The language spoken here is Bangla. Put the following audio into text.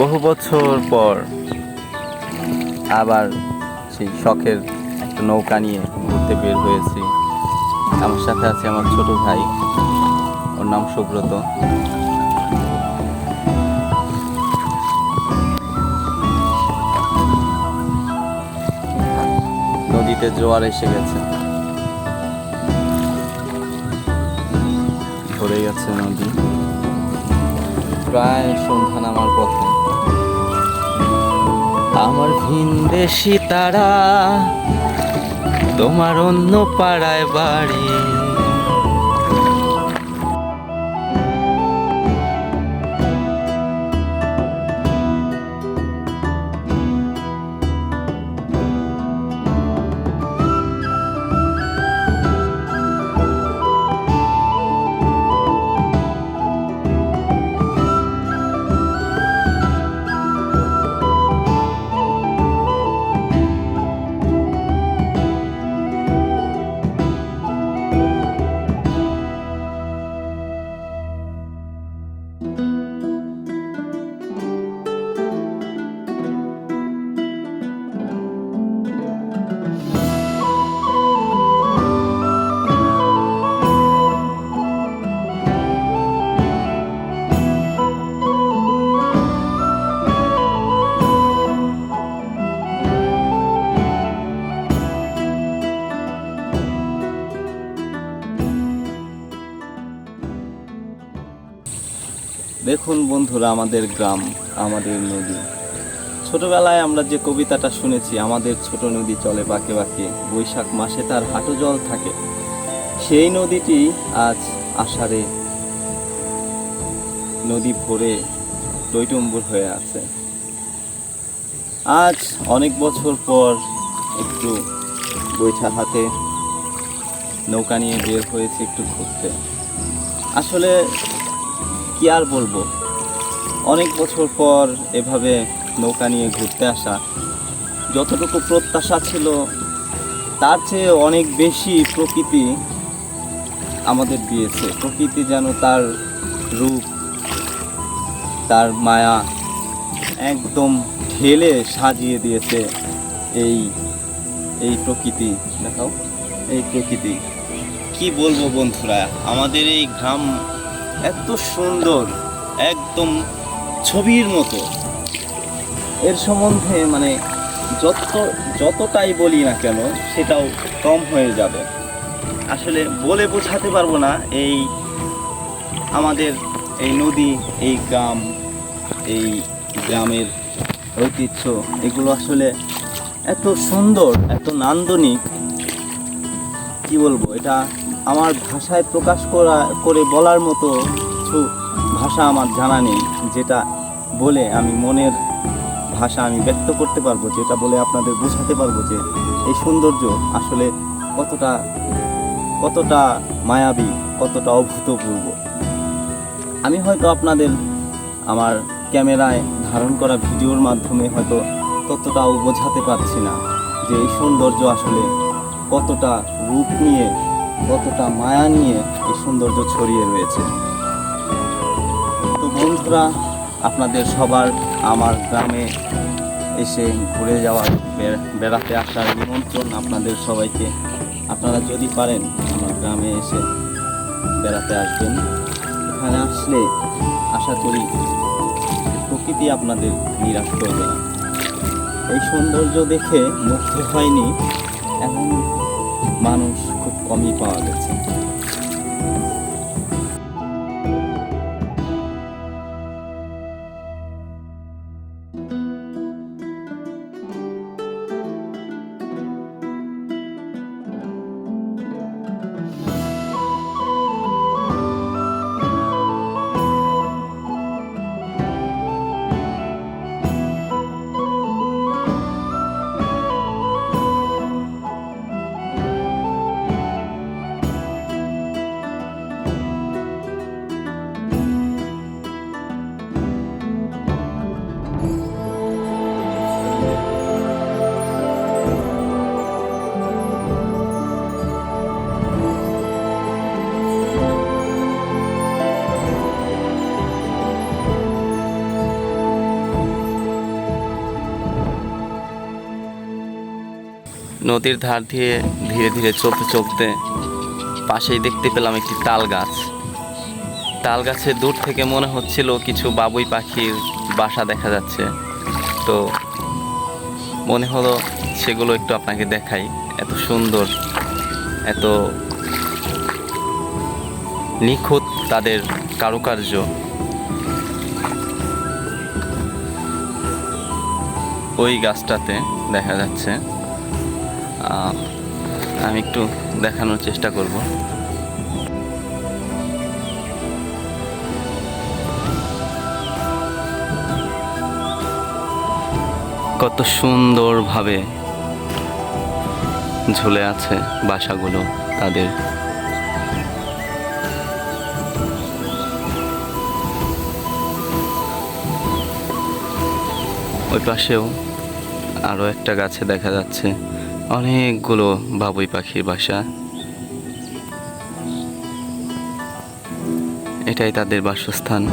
বহু বছর পর আবার সেই শখের একটা নৌকা নিয়ে ঘুরতে বের হয়েছি। আমার সাথে আছে আমার ছোট ভাই, ওর নাম সুব্রত। নদীতে জোয়ার এসে গেছে, ভরে গেছে নদী। প্রায় সন্ধ্যা নামার পথে। আমার ভিনদেশি তারা, তোমার অন্য পাড়ায় বাড়ি। দেখুন বন্ধুরা, আমাদের গ্রাম, আমাদের নদী। ছোটবেলায় আমরা যে কবিতাটা শুনেছি, আমাদের ছোট নদী চলে বাঁকে বাঁকে, বৈশাখ মাসে তার হাঁটু জল থাকে, সেই নদীটি আজ আষাঢ়ে নদী ভরে টইটুম্বুর হয়ে আছে। আজ অনেক বছর পর একটু বৈঠা হাতে নৌকা নিয়ে বের হয়েছে একটু ঘুরতে। আসলে কি আর বলবো, অনেক বছর পর এভাবে নৌকা নিয়ে ঘুরতে আসা, যতটুকু প্রত্যাশা ছিল তার চেয়ে অনেক বেশি প্রকৃতি আমাদের দিয়েছে। প্রকৃতি যেন তার রূপ, তার মায়া একদম ঢেলে সাজিয়ে দিয়েছে। এই এই প্রকৃতি দেখাও, এই প্রকৃতি কি বলবো বন্ধুরা, আমাদের এই গ্রাম এত সুন্দর, একদম ছবির মতো। এর সম্বন্ধে মানে যতটাই বলি না কেন সেটাও কম হয়ে যাবে। আসলে বলে বোঝাতে পারবো না এই আমাদের এই নদী, এই গ্রাম, এই গ্রামের ঐতিহ্য, এগুলো আসলে এত সুন্দর, এত নান্দনিক, কি বলবো, এটা আমার ভাষায় প্রকাশ করে বলার মতো কিছু ভাষা আমার জানা নেই, যেটা বলে আমি মনের ভাষা আমি ব্যক্ত করতে পারবো, যেটা বলে আপনাদের বোঝাতে পারবো যে এই সৌন্দর্য আসলে কতটা মায়াবী, কতটা অভূতপূর্ব। আমি হয়তো আপনাদের আমার ক্যামেরায় ধারণ করা ভিডিওর মাধ্যমে হয়তো ততটাও বোঝাতে পারছি না যে এই সৌন্দর্য আসলে কতটা রূপ নিয়ে, কতটা মায়া নিয়ে এই সৌন্দর্য ছড়িয়ে রয়েছে। তো বন্ধুরা, আপনাদের সবার আমার গ্রামে এসে ঘুরে যাওয়ার, বেড়াতে আসার নিমন্ত্রণ আপনাদের সবাইকে। আপনারা যদি পারেন আমার গ্রামে এসে বেড়াতে আসবেন। এখানে আসলে আশা করি প্রকৃতি আপনাদের নিরাশ করবে না। এই সৌন্দর্য দেখে মুগ্ধ হয়নি এমন মানুষ খুব কমই পাওয়া গেছে। নদীর ধার দিয়ে ধীরে ধীরে চলতে চলতে পাশেই দেখতে পেলাম একটি তাল গাছ। তাল গাছে দূর থেকে মনে হচ্ছিল কিছু বাবুই পাখির বাসা দেখা যাচ্ছে। তো মনে হলো সেগুলো একটু আপনাকে দেখাই। এত সুন্দর, এত নিখুঁত তাদের কারুকার্য। ওই গাছটাতে দেখা যাচ্ছে, আমি একটু দেখানোর চেষ্টা করব। কত সুন্দরভাবে ঝুলে আছে বাসাগুলো তাদের। ওই পাশেও আরো একটা গাছে দেখা যাচ্ছে অনেকগুলো বাবুই পাখির বাসা। এটাই তাদের বাসস্থান।